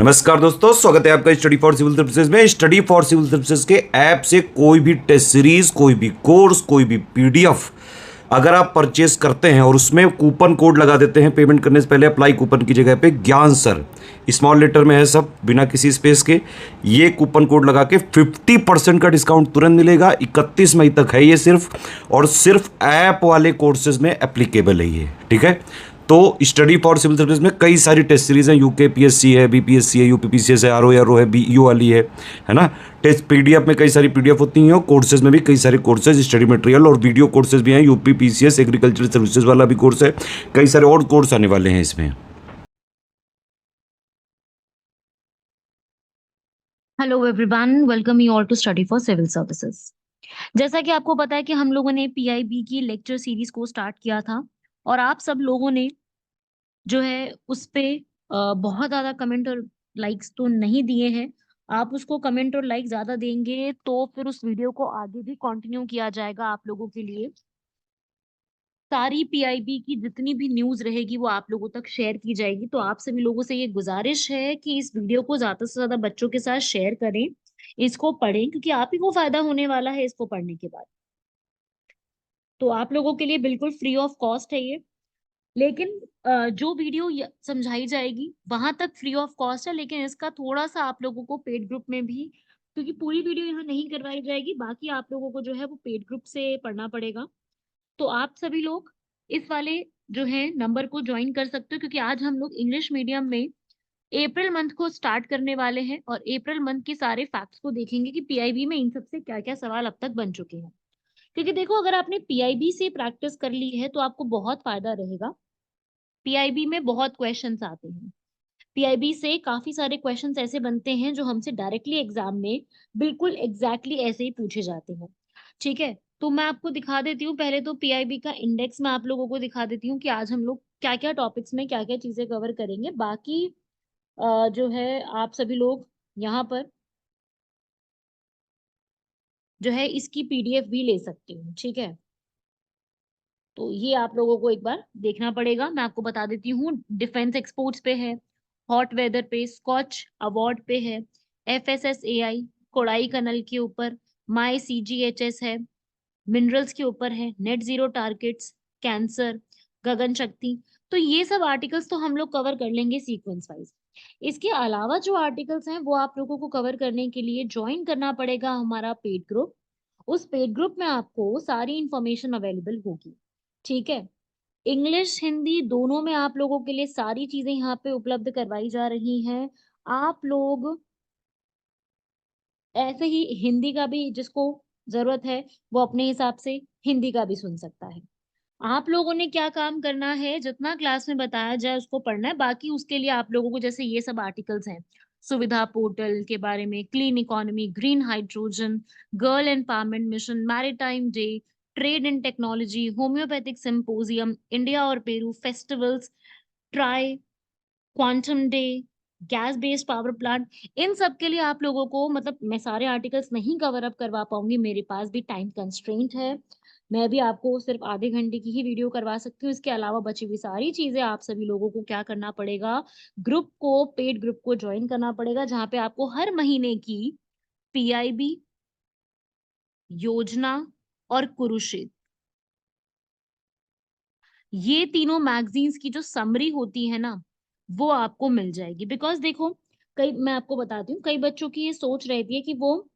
नमस्कार दोस्तों, स्वागत है आपका स्टडी फॉर सिविल सर्विसेज में। स्टडी फॉर सिविल सर्विसेज के ऐप से कोई भी टेस्ट सीरीज, कोई भी कोर्स, कोई भी पीडीएफ अगर आप परचेस करते हैं और उसमें कूपन कोड लगा देते हैं पेमेंट करने से पहले, अप्लाई कूपन की जगह पे ज्ञान सर स्मॉल लेटर में है, सब बिना किसी स्पेस के, ये कूपन कोड लगा के 50% का डिस्काउंट तुरंत मिलेगा। 31 मई तक है ये सिर्फ, और सिर्फ ऐप वाले कोर्सेज में एप्लीकेबल है ये, ठीक है। तो स्टडी फॉर सिविल सर्विस में कई सारी टेस्ट सीरीज हैं, यूके पीएससी है, बीपीएससी है, यूपीपीसीएस है, आरओ है, बीईओ वाली है ना। टेस्ट पीडीएफ में कई सारी पीडीएफ होती हैं, और कोर्सेज में भी कई सारे कोर्सेज, स्टडी मटेरियल और वीडियो कोर्सेज भी हैं। यूपीपीसीएस एग्रीकल्चर सर्विसेज वाला भी कोर्स है, कई सारे और कोर्स आने वाले हैं इसमें। Hello everyone, welcome you all to study for civil services. जैसा कि आपको पता है कि हम लोगों ने पीआईबी की लेक्चर सीरीज को स्टार्ट किया था और आप सब लोगों ने जो है उस पे बहुत ज्यादा कमेंट और लाइक्स तो नहीं दिए हैं। आप उसको कमेंट और लाइक ज्यादा देंगे तो फिर उस वीडियो को आगे भी कंटिन्यू किया जाएगा आप लोगों के लिए। सारी पीआईबी की जितनी भी न्यूज रहेगी वो आप लोगों तक शेयर की जाएगी। तो आप सभी लोगों से ये गुजारिश है कि इस वीडियो को ज्यादा से ज्यादा बच्चों के साथ शेयर करें, इसको पढ़ें, क्योंकि आप ही को फायदा होने वाला है इसको पढ़ने के बाद। तो आप लोगों के लिए बिल्कुल फ्री ऑफ कॉस्ट है ये। लेकिन जो वीडियो समझाई जाएगी वहां तक फ्री ऑफ कॉस्ट है, लेकिन इसका थोड़ा सा आप लोगों को पेड ग्रुप में भी, क्योंकि पूरी वीडियो यहाँ नहीं करवाई जाएगी, बाकी आप लोगों को जो है वो पेड ग्रुप से पढ़ना पड़ेगा। तो आप सभी लोग इस वाले जो है नंबर को ज्वाइन कर सकते हो, क्योंकि आज हम लोग इंग्लिश मीडियम में अप्रैल मंथ को स्टार्ट करने वाले हैं और अप्रैल मंथ के सारे फैक्ट्स को देखेंगे कि पीआईबी में इन सब से क्या क्या सवाल अब तक बन चुके हैं। क्योंकि देखो, अगर आपने पीआईबी से प्रैक्टिस कर ली है तो आपको बहुत फायदा रहेगा। पीआईबी में बहुत क्वेश्चंस आते हैं। पीआईबी से काफी सारे क्वेश्चंस ऐसे बनते हैं जो हमसे डायरेक्टली एग्जाम में बिल्कुल एग्जैक्टली ऐसे ही पूछे जाते हैं। ठीक है, तो मैं आपको दिखा देती हूँ। पहले तो पीआईबी का इंडेक्स मैं आप लोगों को दिखा देती हूँ कि आज हम लोग क्या क्या टॉपिक्स में क्या क्या चीजें कवर करेंगे। बाकी जो है आप सभी लोग यहाँ पर जो है इसकी पीडीएफ भी ले सकते हो। ठीक है, तो ये आप लोगों को एक बार देखना पड़ेगा। मैं आपको बता देती हूँ, डिफेंस एक्सपोर्ट्स पे है, हॉट वेदर पे, स्कॉच अवार्ड पे है, एफएसएसएआई, कोडाई कनल के ऊपर, माई सीजीएचएस है, मिनरल्स के ऊपर है, नेट जीरो टारगेट्स, कैंसर, गगन शक्ति। तो ये सब आर्टिकल्स तो हम लोग कवर कर लेंगे सीक्वेंस वाइज। इसके अलावा जो आर्टिकल्स हैं वो आप लोगों को कवर करने के लिए ज्वाइन करना पड़ेगा हमारा पेड ग्रुप। उस पेड ग्रुप में आपको सारी इंफॉर्मेशन अवेलेबल होगी। ठीक है, इंग्लिश हिंदी दोनों में आप लोगों के लिए सारी चीजें यहाँ पे उपलब्ध करवाई जा रही हैं। आप लोग ऐसे ही हिंदी का भी, जिसको जरूरत है वो अपने हिसाब से हिंदी का भी सुन सकता है। आप लोगों ने क्या काम करना है, जितना क्लास में बताया जाए उसको पढ़ना है। बाकी उसके लिए आप लोगों को जैसे ये सब आर्टिकल्स हैं, सुविधा पोर्टल के बारे में, clean economy, green hydrogen, girl empowerment mission, maritime day, trade and technology, homeopathic symposium, India और Peru festivals, TRAI, quantum day, gas based power plant, इन सब के लिए आप लोगों को, मतलब मैं सारे आर्टिकल्स नहीं कवर अप करवा पाऊंगी, मेरे पास भी टाइम कंस्ट्रेंट है। मैं भी आपको सिर्फ आधे घंटे की ही वीडियो करवा सकती हूँ। इसके अलावा बची हुई सारी चीजें आप सभी लोगों को क्या करना पड़ेगा, ग्रुप को, पेड ग्रुप को ज्वाइन करना पड़ेगा, जहाँ पे आपको हर महीने की पीआईबी, योजना और कुरुक्षेत्र, ये तीनों मैगजीन्स की जो समरी होती है ना, वो आपको मिल जाएगी। बिकॉज देखो, कई, मैं आपको बताती हूँ, कई बच्चों की ये सोच रहती है कि वो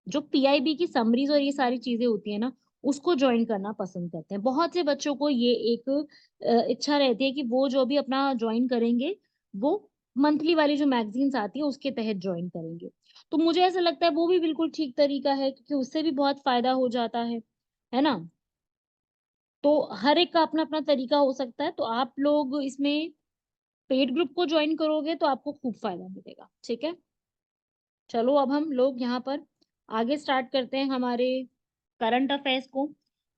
जो पीआईबी की समरीज और ये सारी चीजें होती है ना, उसको ज्वाइन करना पसंद करते हैं। बहुत से बच्चों को ये एक इच्छा रहती है कि वो जो भी अपना ज्वाइन करेंगे वो मंथली वाली जो मैगजीन्स आती है उसके तहत ज्वाइन करेंगे। तो मुझे ऐसा लगता है वो भी बिल्कुल ठीक तरीका है, क्योंकि उससे भी बहुत फायदा हो जाता है ना। तो हर एक का अपना अपना तरीका हो सकता है। तो आप लोग इसमें पेड ग्रुप को ज्वाइन करोगे तो आपको खूब फायदा मिलेगा। ठीक है, चलो अब हम लोग यहाँ पर आगे स्टार्ट करते हैं हमारे करंट अफेयर्स को।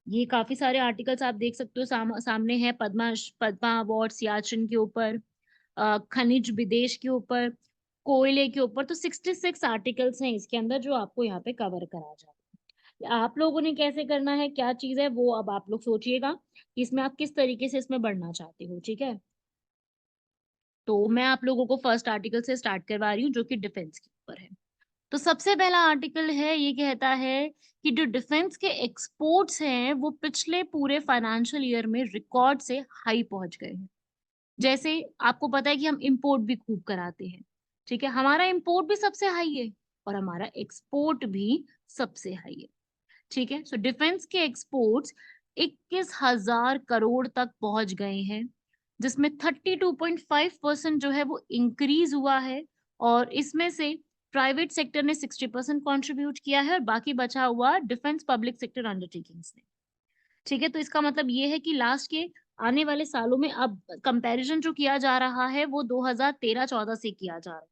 ये काफी सारे आर्टिकल्स आप देख सकते हो, सामने है पद्मा अवार्ड सियाचिन के ऊपर, खनिज विदेश के ऊपर, कोयले के ऊपर। तो 66 आर्टिकल्स हैं इसके अंदर जो आपको यहाँ पे कवर करा जाए। आप लोगों ने कैसे करना है, क्या चीज है, वो अब आप लोग सोचिएगा कि इसमें आप किस तरीके से इसमें बढ़ना चाहते हो। ठीक है, तो मैं आप लोगों को फर्स्ट आर्टिकल से स्टार्ट करवा रही हूँ जो कि डिफेंस के ऊपर है। तो सबसे पहला आर्टिकल है, ये कहता है कि जो डिफेंस के एक्सपोर्ट्स हैं वो पिछले पूरे फाइनेंशियल ईयर में रिकॉर्ड से हाई पहुंच गए हैं। जैसे आपको पता है कि हम इंपोर्ट भी खूब कराते हैं, ठीक है, हमारा इंपोर्ट भी सबसे हाई है और हमारा एक्सपोर्ट भी सबसे हाई है, ठीक है। सो डिफेंस के एक्सपोर्ट्स 21,000 करोड़ तक पहुंच गए हैं, जिसमें 32.5% जो है वो इंक्रीज हुआ है। और इसमें से प्राइवेट सेक्टर ने 60% कॉन्ट्रीब्यूट किया है और बाकी बचा हुआ डिफेंस पब्लिक सेक्टर अंडरटेकिंग्स ने, ठीक है। तो इसका मतलब ये है कि लास्ट के आने वाले सालों में अब कंपैरिजन जो किया जा रहा है वो 2013-14 से किया जा रहा है।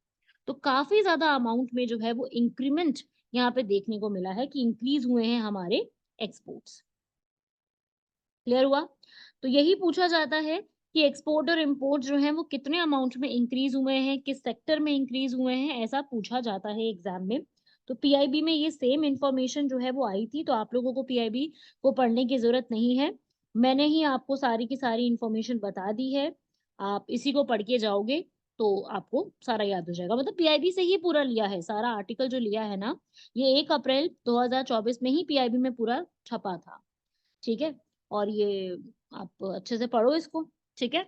तो काफी ज्यादा अमाउंट में जो है वो इंक्रीमेंट यहाँ पे देखने को मिला है कि इंक्रीज हुए हैं हमारे एक्सपोर्ट्स। क्लियर हुआ? तो यही पूछा जाता है कि एक्सपोर्ट और इंपोर्ट जो है वो कितने अमाउंट में इंक्रीज हुए हैं, किस सेक्टर में इंक्रीज हुए हैं, ऐसा पूछा जाता है एग्जाम में। तो पीआईबी में ये सेम इंफॉर्मेशन जो है वो आई थी, तो आप लोगों को पीआईबी को पढ़ने की जरूरत नहीं है, मैंने ही आपको सारी की सारी इंफॉर्मेशन बता दी है। आप इसी को पढ़ के जाओगे तो आपको सारा याद हो जाएगा। मतलब पीआईबी से ही पूरा लिया है, सारा आर्टिकल जो लिया है ना, ये 1 अप्रैल 2024 में ही पीआईबी में पूरा छपा था, ठीक है। और ये आप अच्छे से पढ़ो इसको, ठीक है।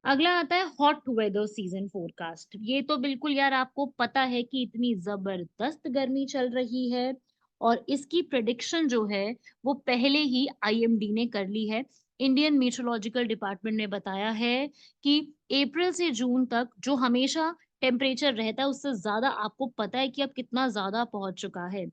अगला आता है हॉट वेदर सीजन फोरकास्ट। ये तो बिल्कुल यार आपको पता है कि इतनी जबरदस्त गर्मी चल रही है और इसकी प्रिडिक्शन जो है वो पहले ही आईएमडी ने कर ली है। इंडियन मीटरोलॉजिकल डिपार्टमेंट ने बताया है कि अप्रैल से जून तक जो हमेशा टेम्परेचर रहता है उससे ज्यादा आपको पता है कि अब कितना ज्यादा पहुंच चुका है।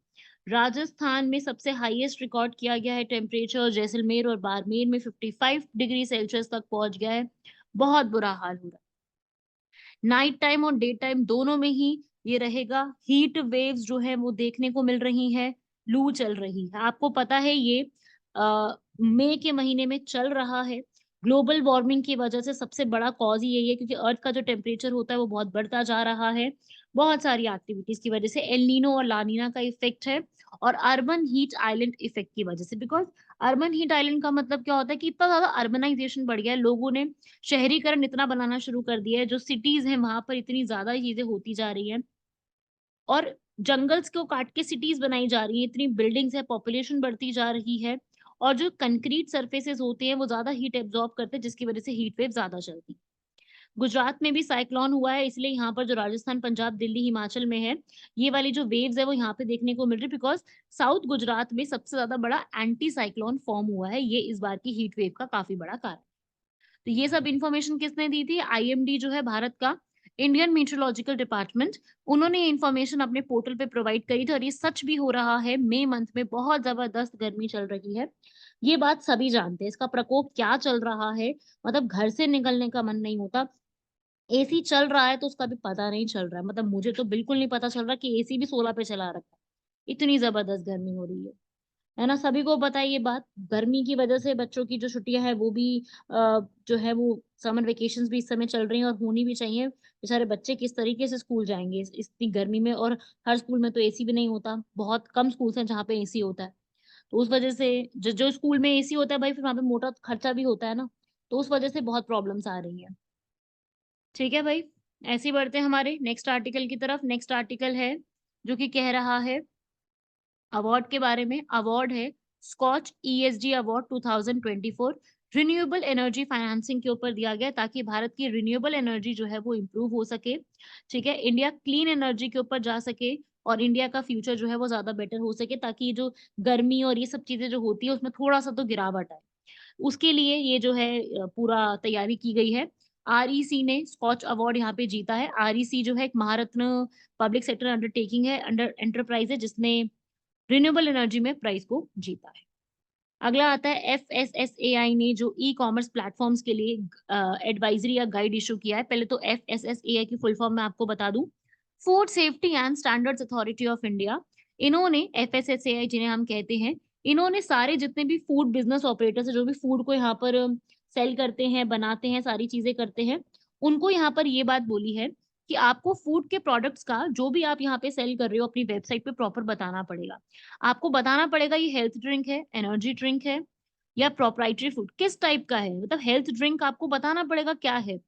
राजस्थान में सबसे हाईएस्ट रिकॉर्ड किया गया है टेम्परेचर, जैसलमेर और बाड़मेर में 55 डिग्री सेल्सियस तक पहुंच गया है। बहुत बुरा हाल हो रहा है। नाइट टाइम और डे टाइम दोनों में ही ये रहेगा। हीट वेव्स जो है वो देखने को मिल रही है, लू चल रही है। आपको पता है ये मई के महीने में चल रहा है। ग्लोबल वार्मिंग की वजह से सबसे बड़ा कॉज ही यही है, क्योंकि अर्थ का जो टेम्परेचर होता है वो बहुत बढ़ता जा रहा है, बहुत सारी एक्टिविटीज की वजह से। एल नीनो और लानीना का इफेक्ट है और अर्बन हीट आइलैंड इफेक्ट की वजह से। बिकॉज अर्बन हीट आइलैंड का मतलब क्या होता है कि इतना ज्यादा अर्बनाइजेशन बढ़ गया है, लोगों ने शहरीकरण इतना बनाना शुरू कर दिया है, जो सिटीज हैं वहां पर इतनी ज्यादा चीजें होती जा रही हैं और जंगल्स को काट के सिटीज बनाई जा रही है, इतनी बिल्डिंग्स है, पॉपुलेशन बढ़ती जा रही है और जो कंक्रीट सरफेसेस होते हैं वो ज्यादा हीट एब्जॉर्ब करते हैं, जिसकी वजह से हीट वेव ज्यादा चलती है। गुजरात में भी साइक्लोन हुआ है, इसलिए यहाँ पर जो राजस्थान, पंजाब, दिल्ली, हिमाचल में है, ये वाली जो वेव्स है वो यहाँ पे देखने को मिल रही है। बिकॉज साउथ गुजरात में सबसे ज्यादा बड़ा एंटी साइक्लोन फॉर्म हुआ है, ये इस बार की हीट वेव का काफी बड़ा कारण। तो ये सब इंफॉर्मेशन किसने दी थी? आईएमडी जो है भारत का, इंडियन मीटरोलॉजिकल डिपार्टमेंट, उन्होंने ये इन्फॉर्मेशन अपने पोर्टल पे प्रोवाइड करी थी और ये सच भी हो रहा है। मई मंथ में बहुत जबरदस्त गर्मी चल रही है, ये बात सभी जानते हैं। इसका प्रकोप क्या चल रहा है, मतलब घर से निकलने का मन नहीं होता। एसी चल रहा है तो उसका भी पता नहीं चल रहा है, मतलब मुझे तो बिल्कुल नहीं पता चल रहा कि एसी भी 16 पे चला रखा है, इतनी जबरदस्त गर्मी हो रही है ना। सभी को पता है ये बात। गर्मी की वजह से बच्चों की जो छुट्टियां है वो भी जो है वो समर वेकेशंस भी इस समय चल रही हैं और होनी भी चाहिए। बेचारे बच्चे किस तरीके से स्कूल जाएंगे इतनी गर्मी में, और हर स्कूल में तो एसी भी नहीं होता, बहुत कम स्कूल्स हैं जहाँ पे एसी होता है। तो उस वजह से जो स्कूल में एसी होता है भाई, फिर वहां पे मोटा खर्चा भी होता है ना, तो उस वजह से बहुत प्रॉब्लम्स आ रही है, ठीक है भाई। ऐसे ही बढ़ते हैं हमारे नेक्स्ट आर्टिकल की तरफ। नेक्स्ट आर्टिकल है जो कि कह रहा है अवार्ड के बारे में। अवार्ड है Skoch ESG award 2024, renewable energy financing के ऊपर दिया गया ताकि भारत की रिन्यूएबल एनर्जी जो है वो इम्प्रूव हो सके, ठीक है, इंडिया क्लीन एनर्जी के ऊपर जा सके और इंडिया का फ्यूचर जो है वो ज्यादा बेटर हो सके, ताकि ये जो गर्मी और ये सब चीजें जो होती है उसमें थोड़ा सा तो गिरावट आए। उसके लिए ये जो है पूरा तैयारी की गई है। आरईसी ने स्कॉच अवार्ड यहाँ पे जीता है। आरईसी जो है एक महारत्न पब्लिक सेक्टर अंडरटेकिंग है, अंडर एंटरप्राइज है, जिसने रिन्यूएबल एनर्जी में प्राइज को जीता है। अगला आता है एफएसएसएआई ने जो ई कॉमर्स प्लेटफॉर्म्स के लिए एडवाइजरी या गाइड इशू किया है। पहले तो एफएसएसएआई की फुल फॉर्म मैं आपको बता दूं, food safety and standards authority of India. इन्होंने, एफएसएसएआई जिन्हें हम कहते हैं, इन्होंने सारे जितने भी फूड बिजनेस ऑपरेटर्स है, जो भी फूड को यहाँ पर सेल करते हैं, बनाते हैं, सारी चीजें करते हैं, उनको यहाँ पर ये बात बोली है कि आपको फूड के प्रोडक्ट्स का जो भी आप यहाँ पे सेल कर रहे हो अपनी वेबसाइट पे प्रॉपर बताना पड़ेगा। आपको बताना पड़ेगा ये हेल्थ ड्रिंक है, एनर्जी ड्रिंक है या प्रोप्राइटरी फूड, किस टाइप का है। मतलब हेल्थ ड्रिंक आपको बताना पड़ेगा क्या है,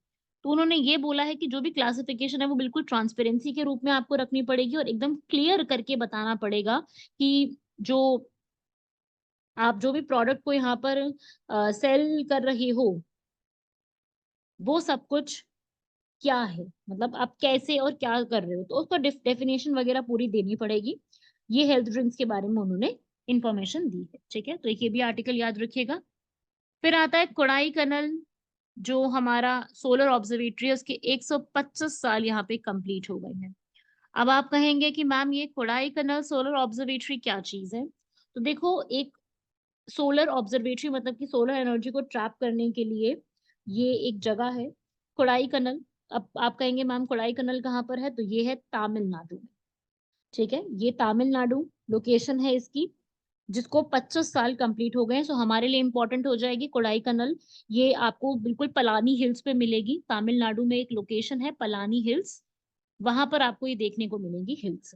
तो उन्होंने ये बोला है कि जो भी क्लासिफिकेशन है वो बिल्कुल ट्रांसपेरेंसी के रूप में आपको रखनी पड़ेगी और एकदम क्लियर करके बताना पड़ेगा कि जो आप जो भी प्रोडक्ट को यहाँ पर सेल कर रहे हो वो सब कुछ क्या है, मतलब आप कैसे और क्या कर रहे हो, तो उसका डेफिनेशन वगैरह पूरी देनी पड़ेगी। ये हेल्थ ड्रिंक्स के बारे में उन्होंने इंफॉर्मेशन दी है, ठीक है, तो ये भी आर्टिकल याद रखिएगा। फिर आता है कोडाई कनल, जो हमारा सोलर ऑब्जर्वेटरी है, उसके 125 साल यहाँ पे कंप्लीट हो गए हैं। अब आप कहेंगे कि मैम ये कोडाई कनल सोलर ऑब्जर्वेटरी क्या चीज है, तो देखो, एक सोलर ऑब्जर्वेटरी मतलब कि सोलर एनर्जी को ट्रैप करने के लिए ये एक जगह है, कोडाई कनल। अब आप कहेंगे मैम कोडाई कनल कहाँ पर है, तो ये है तमिलनाडु में, ठीक है, ये तमिलनाडु लोकेशन है इसकी, जिसको 25 साल कंप्लीट हो गए हैं। सो हमारे लिए इंपॉर्टेंट हो जाएगी कोडाई कनल। ये आपको बिल्कुल पलानी हिल्स पे मिलेगी, तमिलनाडु में एक लोकेशन है पलानी हिल्स, वहां पर आपको ये देखने को मिलेंगी हिल्स।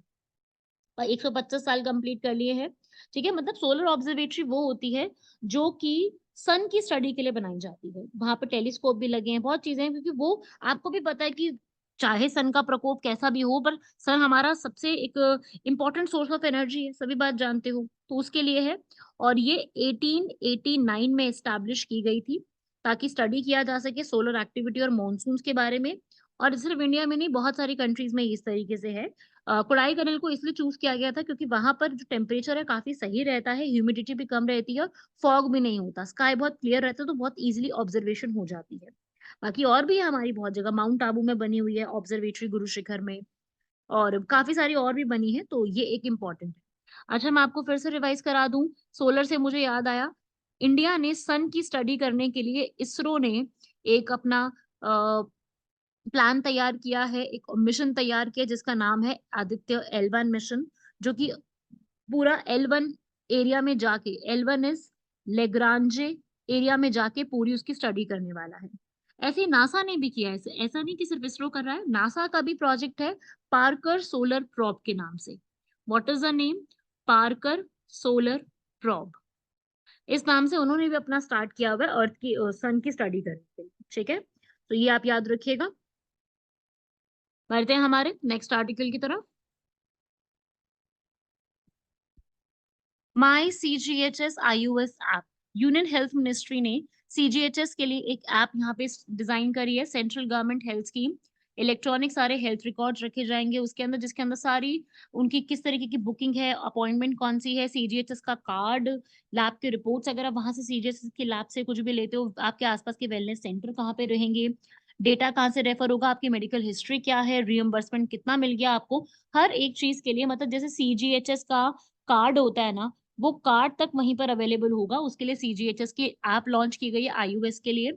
और 125 साल कंप्लीट कर लिए हैं, ठीक है, मतलब सोलर ऑब्जर्वेटरी वो होती है जो कि सन की स्टडी के लिए बनाई जाती है, वहां पर टेलीस्कोप भी लगे हैं, बहुत चीजें हैं, क्योंकि वो आपको भी पता है कि चाहे सन का प्रकोप कैसा भी हो, पर सन हमारा सबसे एक इम्पोर्टेंट सोर्स ऑफ एनर्जी है, सभी बात जानते हो, तो उसके लिए है। और ये 1889 में एस्टैब्लिश की गई थी, ताकि स्टडी किया जा सके सोलर एक्टिविटी और मॉनसून्स के बारे में। और सिर्फ इंडिया में नहीं, बहुत सारी कंट्रीज में इस तरीके से है। कोडाई कनाल को इसलिए चूज किया गया था क्योंकि वहां पर जो टेम्परेचर है काफी सही रहता है, ह्यूमिडिटी भी कम रहती है, फॉग भी नहीं होता, स्काई बहुत क्लियर रहता है, तो बहुत इजीली ऑब्जर्वेशन हो जाती है। बाकी और भी है हमारी बहुत जगह, माउंट आबू में बनी हुई है ऑब्जर्वेटरी गुरु शिखर में, और काफी सारी और भी बनी है, तो ये एक इम्पॉर्टेंट है। अच्छा, मैं आपको फिर से रिवाइज करा दूं, सोलर से मुझे याद आया, इंडिया ने सन की स्टडी करने के लिए इसरो ने एक अपना प्लान तैयार किया है, एक मिशन तैयार किया जिसका नाम है आदित्य L1 मिशन, जो कि पूरा L1 एरिया में जाके, L1 इज लेग्रांजे एरिया में जाके पूरी उसकी स्टडी करने वाला है। ऐसे ही नासा ने भी किया है, ऐसा नहीं कि सिर्फ इसरो कर रहा है, नासा का भी प्रोजेक्ट है पार्कर सोलर प्रोब के नाम से। What is the name? Parker solar probe, इस नाम से उन्होंने भी अपना स्टार्ट किया हुआ है अर्थ की सन की स्टडी करने के लिए, ठीक है, तो ये आप याद रखिएगा। बढ़ते हैं हमारे नेक्स्ट आर्टिकल की तरफ। माई CGHS IUS app, union health ministry ने CGHS के लिए एक ऐप यहाँ पे डिजाइन करी है, central government health scheme. Electronic सारे हेल्थ रिकॉर्ड्स रखे जाएंगे उसके अंदर, जिसके अंदर सारी उनकी किस तरीके की बुकिंग है, अपॉइंटमेंट कौन सी है, CGHS का कार्ड, लैब के रिपोर्ट्स, अगर आप वहां से CGHS की लैब से कुछ भी लेते हो, आपके आसपास के वेलनेस सेंटर कहाँ पे रहेंगे, डेटा कहाँ से रेफर होगा, आपकी मेडिकल हिस्ट्री क्या है, रियम्बर्समेंट कितना मिल गया आपको, हर एक चीज के लिए, मतलब जैसे CGHS का कार्ड होता है ना, वो कार्ड तक वहीं पर अवेलेबल होगा, उसके लिए CGHS की ऐप लॉन्च की गई है iOS के लिए,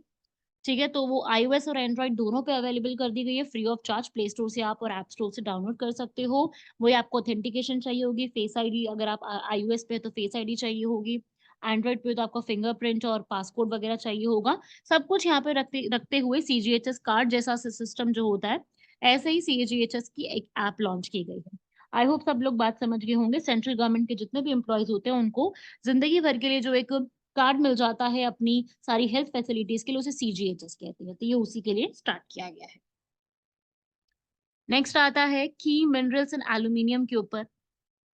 ठीक है, तो वो iOS और एंड्रॉइड दोनों पे अवेलेबल कर दी गई है, free of charge, play store से आप और ऐप स्टोर से डाउनलोड कर सकते हो। वही आपको ऑथेंटिकेशन चाहिए होगी, फेस आईडी, अगर आप iOS पे है तो फेस आईडी चाहिए होगी, एंड्रॉइड पे तो आपका फिंगरप्रिंट और पासकोड वगैरह चाहिए होगा। सब कुछ यहाँ पे रखते रखते हुए CGHS कार्ड जैसा सिस्टम जो होता है, ऐसे ही CGHS की एक ऐप लॉन्च की गई है। आई होप सब लोग बात समझ गए होंगे, सेंट्रल गवर्नमेंट के जितने भी एम्प्लॉयज होते हैं उनको जिंदगी भर के लिए जो एक कार्ड मिल जाता है अपनी सारी हेल्थ फैसिलिटीज के लिए, उसे CGHS कहते हैं, तो ये उसी के लिए स्टार्ट किया गया है। नेक्स्ट आता है की मिनरल्स एंड एल्यूमिनियम के ऊपर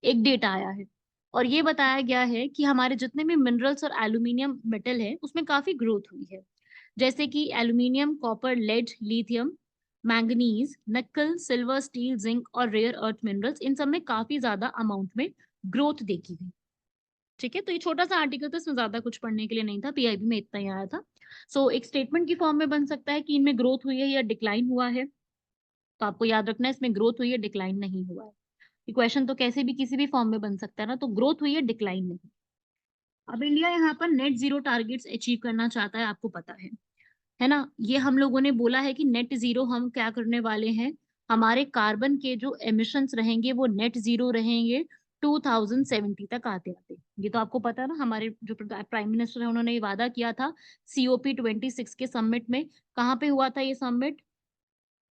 एक डेटा आया है, और ये बताया गया है कि हमारे जितने भी मिनरल्स और एल्यूमिनियम मेटल है उसमें काफी ग्रोथ हुई है, जैसे कि aluminium, copper, lead, lithium, manganese, nickel, silver, steel, zinc और रेयर अर्थ मिनरल्स, इन सब में काफी ज्यादा अमाउंट में ग्रोथ देखी गई, ठीक है, तो ये छोटा सा आर्टिकल था, इसमें ज्यादा कुछ पढ़ने के लिए नहीं था, PIB में इतना ही आया था। सो एक स्टेटमेंट की फॉर्म में बन सकता है कि इनमें ग्रोथ हुई है या डिक्लाइन हुआ है, तो आपको याद रखना है इसमें ग्रोथ हुई है, डिक्लाइन नहीं हुआ है। ये क्वेश्चन तो कैसे भी किसी भी फॉर्म में बन सकता है ना, तो ग्रोथ हुई है, डिक्लाइन नहीं। अब इंडिया यहाँ पर नेट जीरो टारगेट्स अचीव करना चाहता है, आपको पता है ना, ये हम लोगों ने बोला है कि नेट जीरो हम क्या करने वाले हैं, हमारे कार्बन के जो एमिशंस रहेंगे वो नेट जीरो रहेंगे 2070 तक आते आते। ये तो आपको पता है ना, हमारे जो प्राइम मिनिस्टर है उन्होंने ये वादा किया था COP26 के समिट में। कहाँ पे हुआ था ये समिट?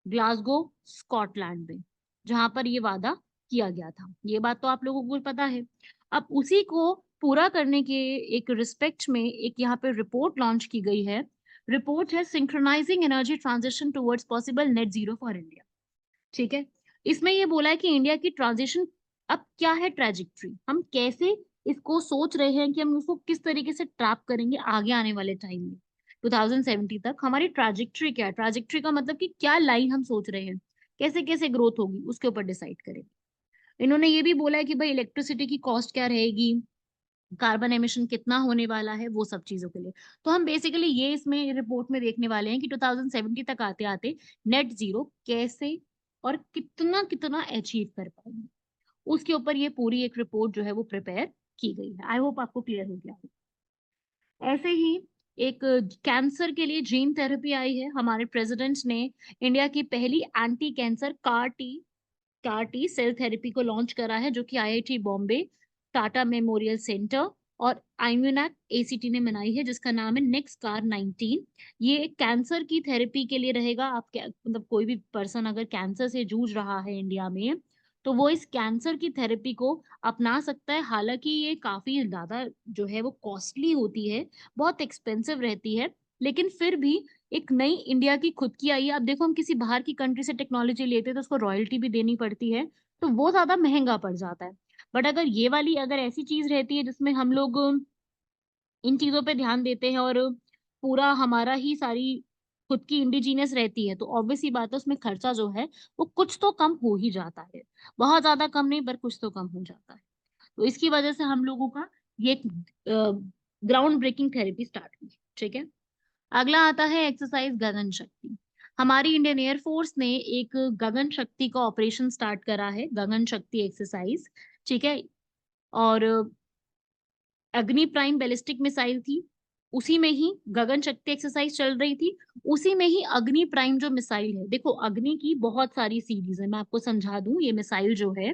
ग्लासगो, स्कॉटलैंड में, जहां पर ये वादा किया गया था, ये बात तो आप लोगों को पता है। अब उसी को पूरा करने के एक रिस्पेक्ट में एक यहाँ पे रिपोर्ट लॉन्च की गई है, रिपोर्ट है synchronising energy transition towards possible net zero for India. ठीक है, इसमें ये बोला है कि इंडिया की ट्रांजिशन अब क्या है, ट्रेजेक्ट्री, हम कैसे इसको सोच रहे हैं कि हम उसको किस तरीके से ट्रैप करेंगे आगे आने वाले टाइम में 2070 तक, हमारी ट्रांजेक्ट्री क्या है, ट्रांजेक्ट्री का मतलब कि क्या लाइन हम सोच रहे हैं, कैसे कैसे ग्रोथ होगी उसके ऊपर डिसाइड करेंगे। इन्होंने ये भी बोला है कि भाई इलेक्ट्रिसिटी की कॉस्ट क्या रहेगी, कार्बन एमिशन कितना होने वाला है, वो सब चीजों के लिए। तो हम बेसिकली ये इसमें रिपोर्ट में देखने वाले हैं कि 2070 तक आते आते नेट जीरो कैसे और कितना कितना अचीव कर पाएंगे, उसके ऊपर ये पूरी एक रिपोर्ट जो है वो प्रिपेयर की गई है। आई होप आपको क्लियर हो गया हो। ऐसे ही एक कैंसर के लिए जीन थेरेपी आई है, हमारे प्रेसिडेंट ने इंडिया की पहली anti cancer CAR T cell therapy को लॉन्च करा है, जो कि IIT Bombay, Tata Memorial Centre और आइम्यूनैक एसीटी ने बनाई है, जिसका नाम है नेक्स्ट कार 19। ये एक कैंसर की थेरेपी के लिए रहेगा। आप मतलब कोई भी पर्सन अगर कैंसर से जूझ रहा है इंडिया में, तो वो इस कैंसर की थेरेपी को अपना सकता है। हालांकि ये काफी ज्यादा जो है वो कॉस्टली होती है, बहुत एक्सपेंसिव रहती है, लेकिन फिर भी एक नई इंडिया की खुद की आई है। अब देखो, हम किसी बाहर की कंट्री से टेक्नोलॉजी लेते हैं तो उसको रॉयल्टी भी देनी पड़ती है, तो वो ज्यादा महंगा पड़ जाता है। बट अगर ये वाली अगर ऐसी चीज रहती है जिसमें हम लोग इन चीजों पे ध्यान देते हैं और पूरा हमारा ही सारी खुद की इंडिजीनियस रहती है, तो ऑब्वियस ही बात है उसमें खर्चा जो है वो कुछ तो कम हो ही जाता है। बहुत ज्यादा कम नहीं, पर कुछ तो कम हो जाता है। तो इसकी वजह से हम लोगों का ये ग्राउंड ब्रेकिंग थेरेपी स्टार्ट हुई। ठीक है, अगला आता है एक्सरसाइज गगन शक्ति। हमारी इंडियन एयरफोर्स ने एक गगन शक्ति का ऑपरेशन स्टार्ट करा है, गगन शक्ति एक्सरसाइज। ठीक है, और अग्नि प्राइम बैलिस्टिक मिसाइल थी, उसी में ही गगन शक्ति एक्सरसाइज चल रही थी, उसी में ही अग्नि प्राइम जो मिसाइल है। देखो, अग्नि की बहुत सारी सीरीज है, मैं आपको समझा दूं। ये मिसाइल जो है,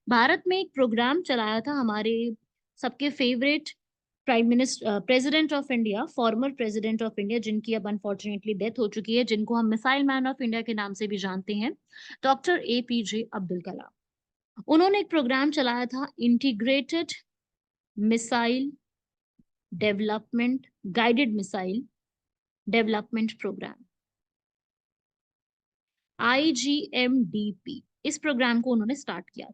भारत में एक प्रोग्राम चलाया था हमारे सबके favourite prime minister president of India, former president of India, जिनकी अब अनफॉर्चुनेटली डेथ हो चुकी है, जिनको हम मिसाइल मैन ऑफ इंडिया के नाम से भी जानते हैं, डॉक्टर एपीजे अब्दुल कलाम। उन्होंने एक प्रोग्राम चलाया था, integrated missile development, guided missile development programme, IGMDP। इस प्रोग्राम को उन्होंने स्टार्ट किया।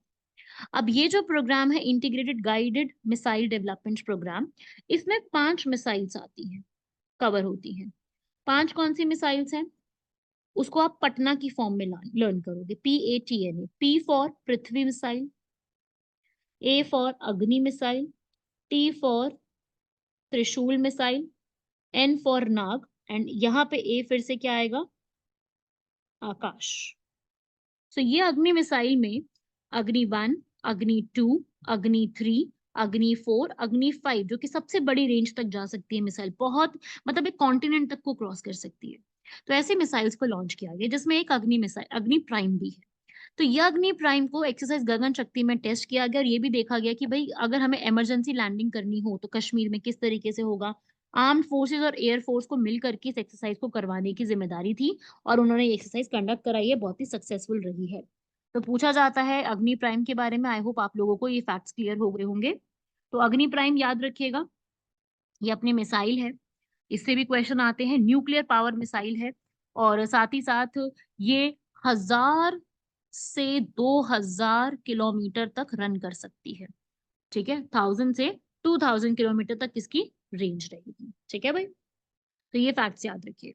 अब ये जो प्रोग्राम है, integrated guided missile development programme, इसमें 5 मिसाइल्स आती हैं, कवर होती हैं। 5 कौन सी मिसाइल्स हैं, उसको आप पटना की फॉर्म में लर्न करोगे। PATNA, P for Prithvi missile, A for अग्नि मिसाइल, T फॉर त्रिशूल missile, N for Nag, and यहाँ पे A फिर से क्या आएगा, आकाश। तो ये अग्नि मिसाइल में अग्नि 1, अग्नि 2, अग्नि 3, अग्नि 4, अग्नि 5, जो कि सबसे बड़ी रेंज तक जा सकती है मिसाइल, बहुत मतलब एक कॉन्टिनेंट तक को क्रॉस कर सकती है। तो ऐसे मिसाइल्स को लॉन्च किया गया, जिसमें एक अग्नि मिसाइल अग्नि प्राइम भी है। तो ये अग्नि प्राइम को एक्सरसाइज गगन शक्ति में टेस्ट किया गया, और ये भी देखा गया कि भाई अगर हमें इमरजेंसी लैंडिंग करनी हो तो कश्मीर में किस तरीके से होगा। आर्म्ड फोर्सेस और एयर फोर्स को मिल करके इस एक्सरसाइज को करवाने की जिम्मेदारी थी, और उन्होंने ये एक्सरसाइज कंडक्ट कराई है, बहुत ही सक्सेसफुल रही है। तो पूछा जाता है अग्नि प्राइम के बारे में। आई होप आप लोगों को ये फैक्ट्स क्लियर हो गए होंगे। तो अग्नि प्राइम याद रखिएगा, ये अपनी मिसाइल है, इससे भी क्वेश्चन आते हैं, न्यूक्लियर पावर मिसाइल है, और साथ ही साथ ये 1000 से 2000 किलोमीटर तक रन कर सकती है। ठीक है, 1000 से 2000 किलोमीटर तक इसकी रेंज रहेगी। ठीक है भाई, तो ये फैक्ट्स याद रखिए।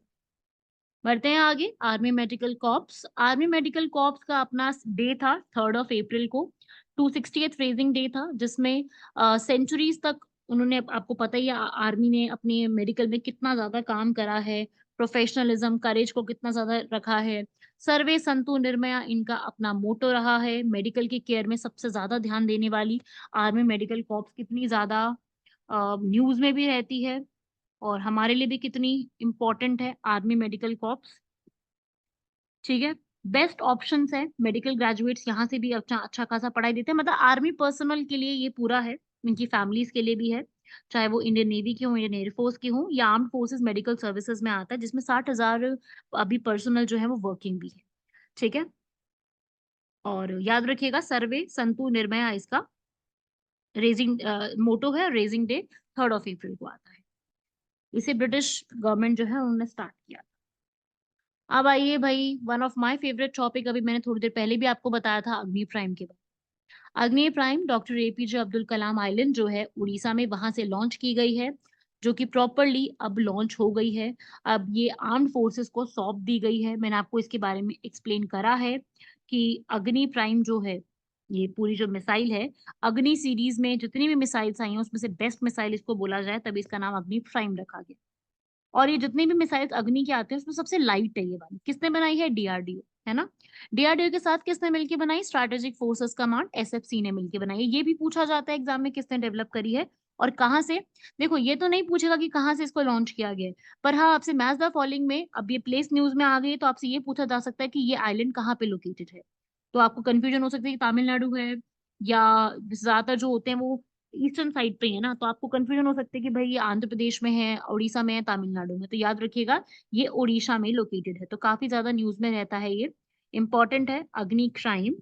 बढ़ते हैं आगे। Army medical corps, army medical corps का अपना डे था 3 को, 260th रेजिंग डे था, जिसमें सेंचुरीज तक उन्होंने, आपको पता ही है आर्मी ने अपने मेडिकल में कितना ज्यादा काम करा है, प्रोफेशनलिज्म करेज को कितना ज्यादा रखा है। सर्वे संतु निर्मया इनका अपना मोटो रहा है। मेडिकल की केयर में सबसे ज्यादा ध्यान देने वाली आर्मी मेडिकल कॉर्प्स कितनी ज्यादा न्यूज में भी रहती है, और हमारे लिए भी कितनी इंपॉर्टेंट है आर्मी मेडिकल कॉर्प्स। ठीक है, बेस्ट ऑप्शंस है, मेडिकल ग्रेजुएट्स यहाँ से भी अच्छा अच्छा खासा पढ़ाई देते हैं। मतलब आर्मी पर्सनल के लिए ये पूरा है, इनकी फैमिलीज के लिए भी है, चाहे वो इंडियन नेवी की हो, इंडियन एयरफोर्स की हो, या आर्म्ड फोर्सेस मेडिकल सर्विसेज में आता है, जिसमें 60,000 अभी पर्सनल जो है वो वर्किंग भी है। ठीक है, और याद रखिएगा सर्वे संतु निर्भया इसका रेजिंग मोटो है, रेजिंग डे 3 अप्रैल को आता है। इसे ब्रिटिश गवर्नमेंट जो है उन्होंने स्टार्ट किया। अब आइए भाई, one of my favourite topic, अभी मैंने थोड़ी देर पहले भी आपको बताया था अग्नि प्राइम के बारे में। अग्नि prime doctor APJ Abdul Kalam island जो है उड़ीसा में, वहां से लॉन्च की गई है, जो कि प्रॉपरली अब लॉन्च हो गई है। अब ये आर्म्ड फोर्सेस को सौंप दी गई है। मैंने आपको इसके बारे में एक्सप्लेन करा है कि अग्नि प्राइम जो है, ये पूरी जो मिसाइल है, अग्नि सीरीज में जितनी भी मिसाइल्स आई हैं उसमें से बेस्ट मिसाइल इसको बोला जाए, तभी इसका नाम अग्नि प्राइम रखा गया। और ये जितनी भी मिसाइल्स अग्नि की आती है उसमें सबसे लाइट है ये वाली। किसने बनाई है? डीआरडीओ, है ना। डीआरडीओ के साथ किसने मिलकर बनाई? स्ट्रैटेजिक फोर्सेस कमांड, एसएफसी ने मिलकर बनाई है। ये भी पूछा जाता है एग्जाम में, किसने डेवलप करी है और कहाँ से। देखो, ये तो नहीं पूछेगा कि कहाँ से इसको लॉन्च किया गया है, पर हाँ आपसे मैच द फॉलोइंग में, अब ये प्लेस न्यूज में आ गई है तो आपसे ये पूछा जा सकता है कि ये आइलैंड कहाँ पे लोकेटेड है। तो आपको कंफ्यूजन हो सकता है कि तमिलनाडु है, या ज्यादातर जो होते हैं वो ईस्टर्न साइड पे है ना, तो आपको कंफ्यूजन हो सकता है कि भाई ये आंध्र प्रदेश में है, उड़ीसा में है, तमिलनाडु में। तो याद रखिएगा ये उड़ीसा में लोकेटेड है। तो काफी ज्यादा न्यूज में रहता है ये, इंपॉर्टेंट है। अग्नि क्राइम,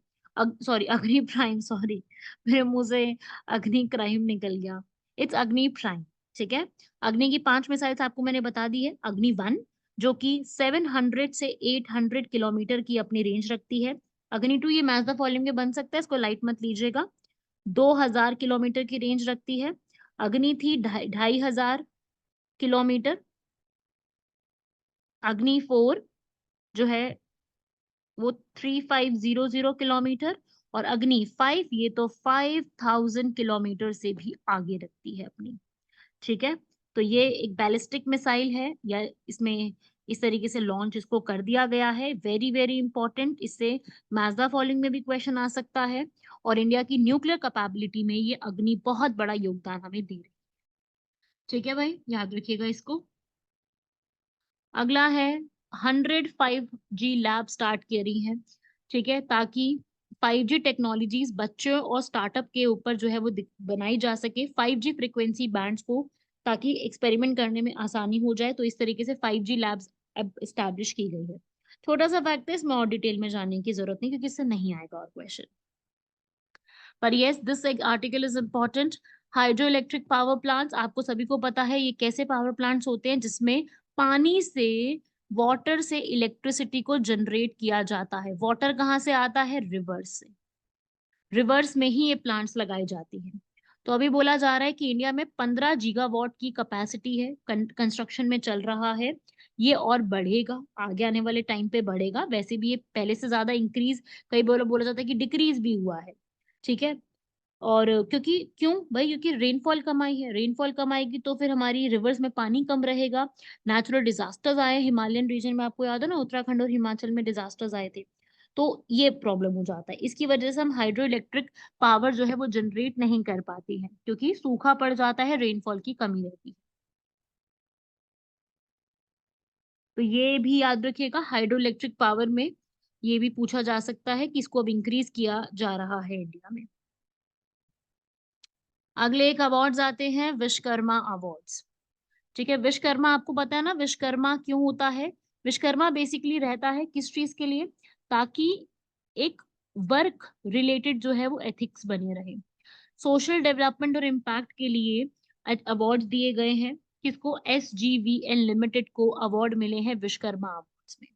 सॉरी अग्नि प्राइम, सॉरी मेरे मुंह से अग्नि क्राइम निकल गया। इट्स अग्नि प्राइम, ठीक है। अग्नि की 5 मिसाइल्स आपको मैंने बता दी है। अग्नि वन जो कि 700 से 800 किलोमीटर की अपनी रेंज रखती है। अग्नि टू, ये मैच द फॉलोइंग में बन सकता है, इसको लाइट मत लीजिएगा, 2000 किलोमीटर की रेंज रखती है। अग्नि थी 2500 किलोमीटर। अग्नि फोर जो है वो 3500 किलोमीटर। और अग्नि फाइव ये तो 5000 किलोमीटर से भी आगे रखती है अपनी, ठीक है। तो ये एक बैलिस्टिक मिसाइल है, या इसमें इस तरीके से लॉन्च इसको कर दिया गया है। वेरी वेरी इंपॉर्टेंट, इससे मैजदा फॉलोइंग में भी क्वेश्चन आ सकता है। और इंडिया की न्यूक्लियर कैपेबिलिटी में ये अग्नि बहुत बड़ा योगदान हमें दे रही है, ठीक है भाई, याद रखिएगा इसको। अगला है 105G लैब स्टार्ट करी है, ठीक है, ताकि 5G टेक्नोलॉजीज बच्चों और स्टार्टअप के ऊपर जो है वो बनाई जा सके 5G फ्रिक्वेंसी बैंड्स को, ताकि एक्सपेरिमेंट करने में आसानी हो जाए। तो इस तरीके से 5G लैब्स अब स्टैब्लिश की गई है। छोटा सा फैक्ट है, इसमें और डिटेल में जाने की जरूरत नहीं क्योंकि इससे नहीं आएगा और क्वेश्चन। पर yes, this article is important. Hydro electric power plants, आपको सभी को पता है ये कैसे पावर प्लांट्स होते हैं जिसमें पानी से, वाटर से इलेक्ट्रिसिटी को जनरेट किया जाता है। वाटर कहाँ से आता है? रिवर्स से। रिवर्स में ही ये प्लांट्स लगाई जाती हैं। तो अभी बोला जा रहा है कि इंडिया में 15 गीगावाट की कैपेसिटी है, कंस्ट्रक्शन में चल रहा है। ये और बढ़ेगा, आगे आने वाले टाइम पे बढ़ेगा। वैसे भी ये पहले से ज्यादा इंक्रीज, कई बार बोला जाता है कि डिक्रीज भी हुआ है, ठीक है। और क्योंकि क्यों भाई? क्योंकि रेनफॉल कम आई है। रेनफॉल कम आएगी तो फिर हमारी रिवर्स में पानी कम रहेगा। नेचुरल डिजास्टर्स आए हिमालयन रीजन में, आपको याद है ना, उत्तराखंड और हिमाचल में डिजास्टर्स आए थे। तो ये प्रॉब्लम हो जाता है। इसकी वजह से हम हाइड्रो इलेक्ट्रिक पावर जो है वो जनरेट नहीं कर पाती है, क्योंकि सूखा पड़ जाता है, रेनफॉल की कमी रहती है। तो ये भी याद रखिएगा, हाइड्रो इलेक्ट्रिक पावर में ये भी पूछा जा सकता है कि इसको अब इंक्रीज किया जा रहा है इंडिया में। अगले एक अवार्ड्स आते हैं, विश्वकर्मा अवार्ड्स, ठीक है। विश्वकर्मा आपको पता है ना, विश्वकर्मा क्यों होता है? विश्वकर्मा बेसिकली रहता है किस चीज के लिए? ताकि एक वर्क रिलेटेड जो है वो एथिक्स बने रहे, सोशल डेवलपमेंट और इम्पैक्ट के लिए अवार्ड दिए गए हैं। किसको? SGVN लिमिटेड को अवार्ड मिले हैं विश्वकर्मा अवार्ड्स में,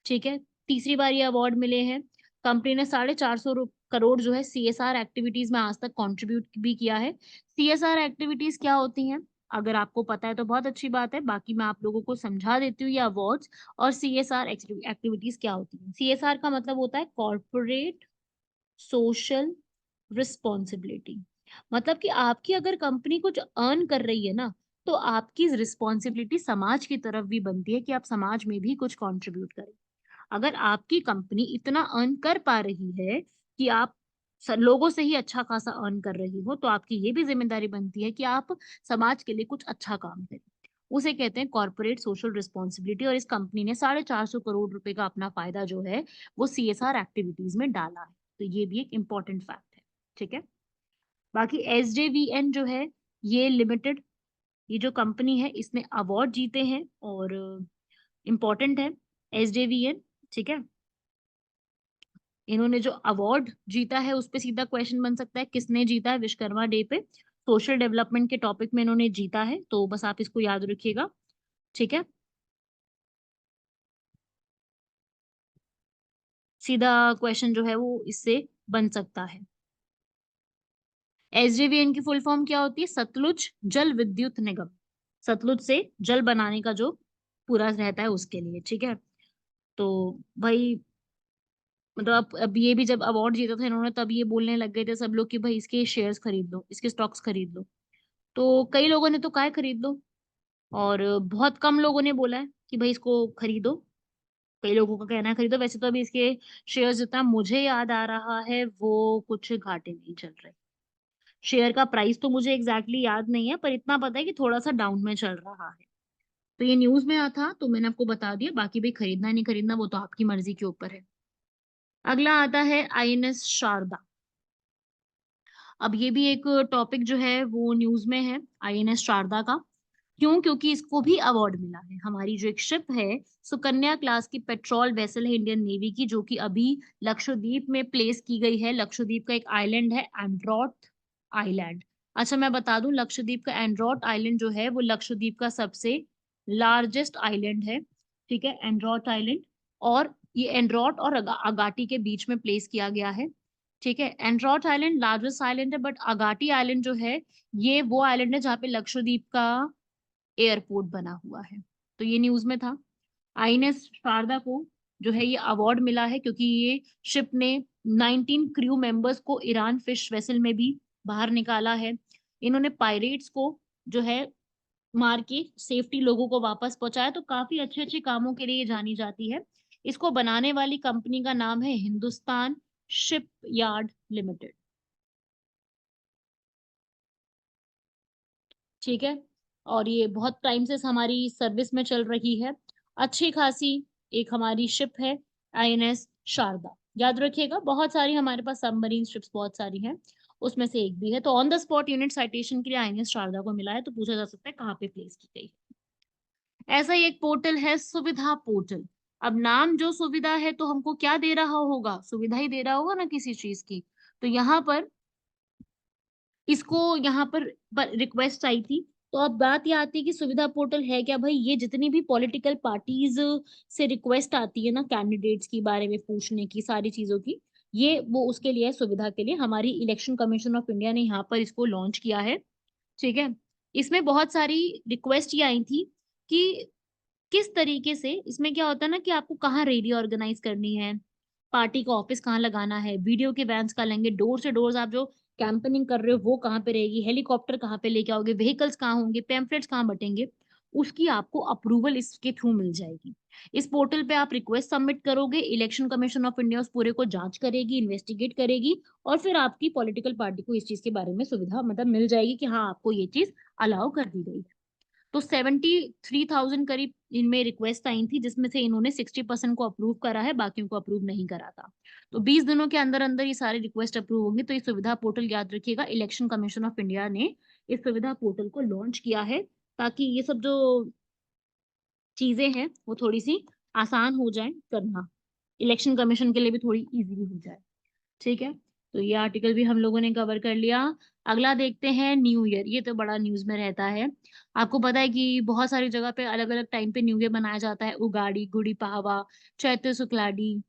ठीक है। तीसरी बार ये अवार्ड मिले हैं। कंपनी ने 450 करोड़ जो है CSR एक्टिविटीज में आज तक कंट्रीब्यूट भी किया है। CSR एक्टिविटीज क्या होती हैं? अगर आपको पता है तो बहुत अच्छी बात है, बाकी मैं आप लोगों को समझा देती हूँ ये अवार्ड्स और CSR एक्टिविटीज क्या होती हैं। CSR का मतलब होता है कॉर्पोरेट सोशल रिस्पॉन्सिबिलिटी। मतलब कि आपकी अगर कंपनी कुछ अर्न कर रही है ना, तो आपकी रिस्पॉन्सिबिलिटी समाज की तरफ भी बनती है कि आप समाज में भी कुछ कंट्रीब्यूट करें। अगर आपकी कंपनी इतना अर्न कर पा रही है कि आप लोगों से ही अच्छा खासा अर्न कर रही हो, तो आपकी ये भी जिम्मेदारी बनती है कि आप समाज के लिए कुछ अच्छा काम करें। उसे कहते हैं कॉर्पोरेट सोशल रिस्पॉन्सिबिलिटी। और इस कंपनी ने 450 करोड़ रुपए का अपना फायदा जो है वो CSR एक्टिविटीज में डाला है। तो ये भी एक इम्पोर्टेंट फैक्ट है, ठीक है। बाकी SJVN जो है, ये लिमिटेड, ये जो कंपनी है इसने अवार्ड जीते हैं और इम्पोर्टेंट है SJVN, ठीक है। इन्होंने जो अवार्ड जीता है उस पे सीधा क्वेश्चन बन सकता है किसने जीता है विश्वकर्मा डे पे, सोशल डेवलपमेंट के टॉपिक में इन्होंने जीता है, तो बस आप इसको याद रखिएगा। ठीक है, सीधा क्वेश्चन जो है वो इससे बन सकता है। एसजेवीएन की फुल फॉर्म क्या होती है? सतलुज जल विद्युत निगम। सतलुज से जल बनाने का जो पूरा रहता है उसके लिए। ठीक है, तो भाई मतलब अब ये भी जब अवार्ड जीता था इन्होंने, तब ये बोलने लग गए थे सब लोग कि भाई इसके शेयर्स खरीद लो, इसके स्टॉक्स खरीद लो। तो कई लोगों ने तो काय खरीद लो, और बहुत कम लोगों ने बोला है कि भाई इसको खरीदो। कई लोगों का कहना है खरीदो। वैसे तो अभी इसके शेयर्स जितना मुझे याद आ रहा है वो कुछ घाटे नहीं चल रहे। शेयर का प्राइस तो मुझे एग्जैक्टली याद नहीं है, पर इतना पता है कि थोड़ा सा डाउन में चल रहा है। तो ये न्यूज में आया था तो मैंने आपको बता दिया। बाकी भाई खरीदना नहीं खरीदना वो तो आपकी मर्जी के ऊपर है। अगला आता है आईएनएस शारदा। अब ये भी एक टॉपिक जो है वो न्यूज में है, आईएनएस शारदा का। क्यों? क्योंकि इसको भी अवार्ड मिला है। हमारी जो एक शिप है, सुकन्या क्लास की पेट्रोल वेसल है इंडियन नेवी की, जो कि अभी लक्षद्वीप में प्लेस की गई है। लक्षद्वीप का एक आइलैंड है एंड्रोट आइलैंड। अच्छा मैं बता दूं, लक्षद्वीप का एंड्रोट आइलैंड जो है वो लक्षद्वीप का सबसे लार्जेस्ट आइलैंड है। ठीक है, एंड्रोट आइलैंड। और ये एंड्रोट और अगाटी के बीच में प्लेस किया गया है। ठीक है, एंड्रोट आइलैंड लार्जेस्ट आइलैंड है, बट अगाटी आइलैंड जो है ये वो आइलैंड है जहाँ पे लक्षद्वीप का एयरपोर्ट बना हुआ है। तो ये न्यूज में था। आईएनएस शारदा को जो है ये अवार्ड मिला है क्योंकि ये शिप ने 19 क्रू मेंबर्स को ईरान फिश वेसल में भी बाहर निकाला है। इन्होंने पायरेट्स को जो है मार के सेफ्टी लोगों को वापस पहुंचाया। तो काफी अच्छे अच्छे कामों के लिए ये जानी जाती है। इसको बनाने वाली कंपनी का नाम है हिंदुस्तान शिप यार्ड लिमिटेड। ठीक है, और ये बहुत टाइम से हमारी सर्विस में चल रही है। अच्छी खासी एक हमारी शिप है आईएनएस शारदा। याद रखिएगा, बहुत सारी हमारे पास सबमरीन शिप्स बहुत सारी हैं, उसमें से एक भी है। तो on the spot unit citation के लिए आईएनएस शारदा को मिला है, तो पूछा जा सकता है कहाँ पे प्लेस की गई। ऐसा ही एक पोर्टल है सुविधा पोर्टल। अब नाम जो सुविधा है तो हमको क्या दे रहा होगा? सुविधा ही दे रहा होगा ना किसी चीज की। तो यहाँ पर इसको यहाँ पर रिक्वेस्ट आई थी। तो अब बात ये आती है कि सुविधा पोर्टल है क्या भाई? ये जितनी भी पॉलिटिकल पार्टीज से रिक्वेस्ट आती है ना कैंडिडेट्स की बारे में पूछने की, सारी चीजों की, ये वो उसके लिए है, सुविधा के लिए। हमारी इलेक्शन कमीशन ऑफ इंडिया ने यहाँ पर इसको लॉन्च किया है। ठीक है, इसमें बहुत सारी रिक्वेस्ट ये आई थी कि किस तरीके से इसमें क्या होता है ना कि आपको कहाँ रैली ऑर्गेनाइज करनी है, पार्टी का ऑफिस कहाँ लगाना है, वीडियो के वैन्स कहाँ लेंगे, डोर से डोर आप जो कैंपेनिंग कर रहे हो वो कहाँ पे रहेगी, हेलीकॉप्टर कहाँ पे लेके आओगे, व्हीकल्स कहाँ होंगे, पैम्पलेट्स कहाँ बटेंगे, उसकी आपको अप्रूवल इसके थ्रू मिल जाएगी। इस पोर्टल पे आप रिक्वेस्ट सबमिट करोगे, इलेक्शन कमीशन ऑफ इंडिया उस पूरे को जांच करेगी, इन्वेस्टिगेट करेगी, और फिर आपकी पॉलिटिकल पार्टी को इस चीज के बारे में सुविधा मतलब मिल जाएगी कि हाँ आपको ये चीज अलाउ कर दी गई है। तो 73,000 करीब इनमें रिक्वेस्ट आई थी, जिसमें से इन्होंने 60% को अप्रूव करा है, बाकियों को अप्रूव नहीं करा था। तो 20 दिनों के अंदर अंदर ये सारे रिक्वेस्ट अप्रूव होंगे। तो ये सुविधा पोर्टल याद रखिएगा, इलेक्शन कमीशन ऑफ इंडिया ने इस सुविधा पोर्टल को लॉन्च किया है, ताकि ये सब जो चीजें हैं वो थोड़ी सी आसान हो जाए करना, इलेक्शन कमीशन के लिए भी थोड़ी इजीली हो जाए। ठीक है, तो ये आर्टिकल भी हम लोगों ने कवर कर लिया। अगला देखते हैं न्यू ईयर। ये तो बड़ा न्यूज में रहता है। आपको पता है कि बहुत सारी जगह पे अलग अलग टाइम पे न्यू ईयर मनाया जाता है। उगाड़ी, गुड़ी पाहवा, चैत्र शुक्लाडी,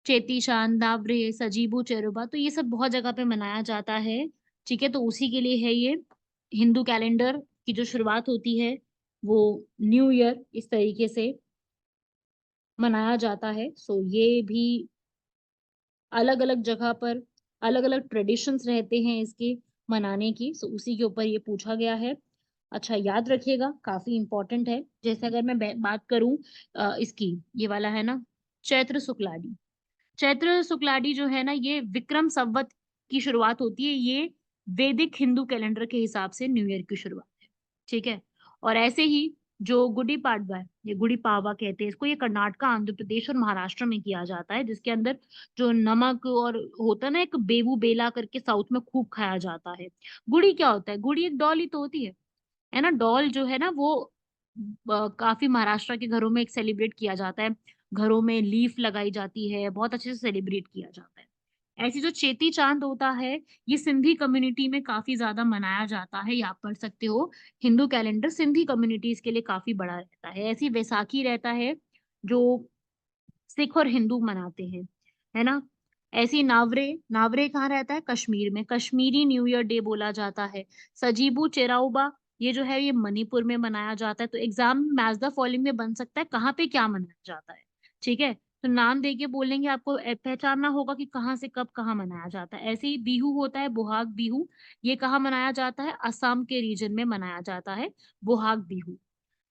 चेती चांद, दावरे, सजीबू, चेरोबा, तो ये सब बहुत जगह पे मनाया जाता है। ठीक है, तो उसी के लिए है ये। हिंदू कैलेंडर की जो शुरुआत होती है वो न्यू ईयर इस तरीके से मनाया जाता है। सो ये भी अलग अलग जगह पर अलग अलग ट्रेडिशंस रहते हैं इसके मनाने की। सो उसी के ऊपर ये पूछा गया है। अच्छा याद रखिएगा, काफी इंपॉर्टेंट है। जैसे अगर मैं बात करूं इसकी, ये वाला है ना, चैत्र शुक्लाडी। चैत्र शुक्लाडी जो है ना, ये विक्रम संवत की शुरुआत होती है। ये वैदिक हिंदू कैलेंडर के हिसाब से न्यू ईयर की शुरुआत है। ठीक है, और ऐसे ही जो गुड़ी पाडवा है, ये गुड़ी पावा कहते हैं इसको, ये कर्नाटका, आंध्र प्रदेश और महाराष्ट्र में किया जाता है, जिसके अंदर जो नमक और होता है ना, एक बेबू बेला करके साउथ में खूब खाया जाता है। गुड़ी क्या होता है? गुड़ी एक डॉल ही तो होती है ना। डॉल जो है ना वो काफी महाराष्ट्र के घरों में एक सेलिब्रेट किया जाता है। घरों में लीफ लगाई जाती है, बहुत अच्छे से सेलिब्रेट किया जाता है। ऐसी जो चेती चांद होता है, ये सिंधी कम्युनिटी में काफी ज्यादा मनाया जाता है, ये आप पढ़ सकते हो। हिंदू कैलेंडर सिंधी कम्युनिटीज के लिए काफी बड़ा रहता है। ऐसी वैसाखी रहता है जो सिख और हिंदू मनाते हैं, है ना। ऐसी नावरे, नावरे कहाँ रहता है? कश्मीर में, कश्मीरी न्यू ईयर डे बोला जाता है। सजीबू चेराउबा, ये जो है ये मणिपुर में मनाया जाता है। तो एग्जाम मैच द फॉलोइंग में बन सकता है कहाँ पे क्या मनाया जाता है, ठीक है। तो नाम दे के बोलेंगे, आपको पहचानना होगा कि कहाँ से कब कहाँ मनाया जाता है। ऐसे ही बिहू होता है, बोहाग बिहू, ये कहाँ मनाया जाता है? असम के रीजन में मनाया जाता है बोहाग बिहू,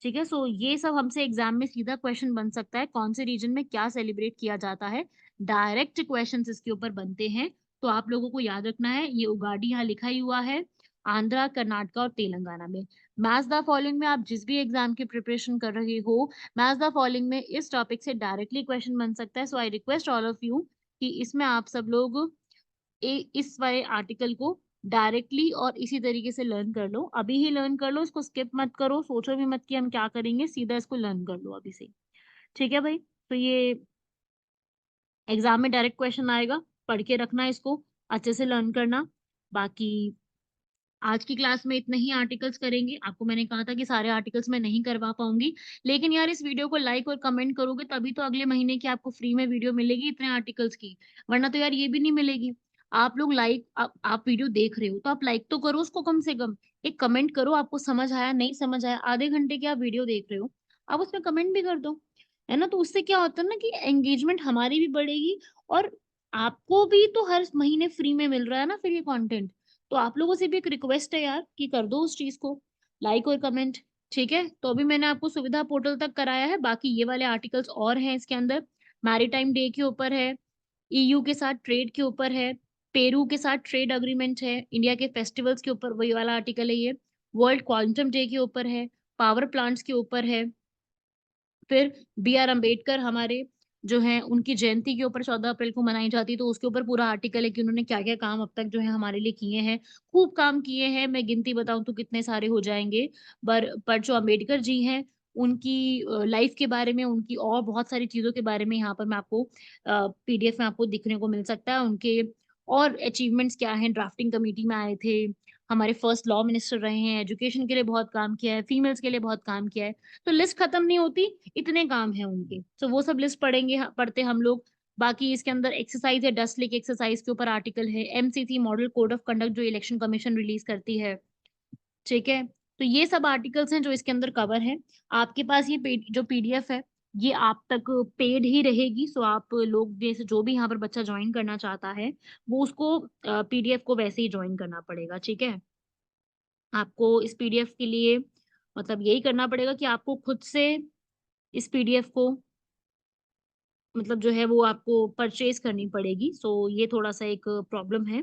ठीक है। सो ये सब हमसे एग्जाम में सीधा क्वेश्चन बन सकता है, कौन से रीजन में क्या सेलिब्रेट किया जाता है। डायरेक्ट क्वेश्चंस इसके ऊपर बनते हैं। तो आप लोगों को याद रखना है, ये उगाड़ी यहाँ लिखा ही हुआ है, आंध्रा, कर्नाटका और तेलंगाना में। मैच द फॉलोइंग में आप जिस भी एग्जाम की प्रिपरेशन कर रहे हो, मैच द फॉलोइंग में इस टॉपिक से डायरेक्टली क्वेश्चन बन सकता है। So I request all of you कि इसमें आप सब लोग इस वाले आर्टिकल को डायरेक्टली और इसी तरीके से लर्न कर लो। अभी ही लर्न कर लो, इसको स्किप मत करो, सोचो भी मत कि हम क्या करेंगे, सीधा इसको लर्न कर लो अभी से, ठीक है भाई। तो ये एग्जाम में डायरेक्ट क्वेश्चन आएगा, पढ़ के रखना इसको, अच्छे से लर्न करना। बाकी आज की क्लास में इतने ही आर्टिकल्स करेंगे। आपको मैंने कहा था कि सारे आर्टिकल्स मैं नहीं करवा पाऊंगी, लेकिन यार इस वीडियो को लाइक और कमेंट करोगे तभी तो अगले महीने की आपको फ्री में वीडियो मिलेगी इतने आर्टिकल्स की, वरना तो यार ये भी नहीं मिलेगी। आप लोग लाइक, आप वीडियो देख रहे हो तो आप लाइक तो करो उसको, कम से कम एक कमेंट करो, आपको समझ आया नहीं समझ आया। आधे घंटे की आप वीडियो देख रहे हो, आप उसमें कमेंट भी कर दो, है ना। तो उससे क्या होता है ना कि एंगेजमेंट हमारी भी बढ़ेगी, और आपको भी तो हर महीने फ्री में मिल रहा है ना फिर ये कंटेंट। तो आप लोगों से भी एक रिक्वेस्ट है यार कि कर दो उस चीज को, लाइक और कमेंट, ठीक है। तो अभी मैंने आपको सुविधा पोर्टल तक कराया है, बाकी ये वाले आर्टिकल्स और हैं इसके अंदर। मैरीटाइम डे के ऊपर है, ईयू के साथ ट्रेड के ऊपर है, पेरू के साथ ट्रेड अग्रीमेंट है, इंडिया के फेस्टिवल्स के ऊपर वही वाला आर्टिकल है ये, वर्ल्ड क्वांटम डे के ऊपर है, पावर प्लांट्स के ऊपर है, फिर बी आर अम्बेडकर हमारे जो हैं उनकी जयंती के ऊपर 14 अप्रैल को मनाई जाती है, तो उसके ऊपर पूरा आर्टिकल है कि उन्होंने क्या क्या काम अब तक जो है हमारे लिए किए हैं। खूब काम किए हैं, मैं गिनती बताऊं तो कितने सारे हो जाएंगे। पर जो अम्बेडकर जी हैं उनकी लाइफ के बारे में, उनकी और बहुत सारी चीजों के बारे में यहाँ पर मैं आपको पीडीएफ में आपको दिखने को मिल सकता है। उनके और अचीवमेंट्स क्या हैं, ड्राफ्टिंग कमेटी में आए थे, हमारे फर्स्ट लॉ मिनिस्टर रहे हैं, एजुकेशन के लिए बहुत काम किया है, फीमेल्स के लिए बहुत काम किया है। तो लिस्ट खत्म नहीं होती, इतने काम है उनके। तो वो सब लिस्ट पढ़ेंगे, पढ़ते हम लोग। बाकी इसके अंदर एक्सरसाइज है, डस्ट लेक एक्सरसाइज के ऊपर आर्टिकल है, MCC model code of conduct जो इलेक्शन कमीशन रिलीज करती है, ठीक है। तो ये सब आर्टिकल्स हैं जो इसके अंदर कवर है। आपके पास ये जो पीडीएफ है ये आप तक पेड ही रहेगी। सो आप लोग जैसे जो भी यहाँ पर बच्चा ज्वाइन करना चाहता है वो उसको पीडीएफ को वैसे ही ज्वाइन करना पड़ेगा, ठीक है। आपको इस पीडीएफ के लिए मतलब यही करना पड़ेगा कि आपको खुद से इस पीडीएफ को मतलब जो है वो आपको परचेज करनी पड़ेगी। सो ये थोड़ा सा एक प्रॉब्लम है,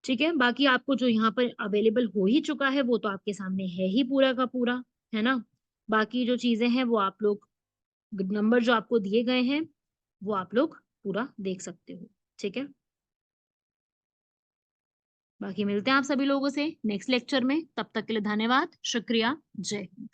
ठीक है। बाकी आपको जो यहाँ पर अवेलेबल हो ही चुका है वो तो आपके सामने है ही पूरा का पूरा, है ना। बाकी जो चीजें हैं वो आप लोग, नंबर जो आपको दिए गए हैं वो आप लोग पूरा देख सकते हो, ठीक है। बाकी मिलते हैं आप सभी लोगों से नेक्स्ट लेक्चर में, तब तक के लिए धन्यवाद, शुक्रिया, जय हिंद।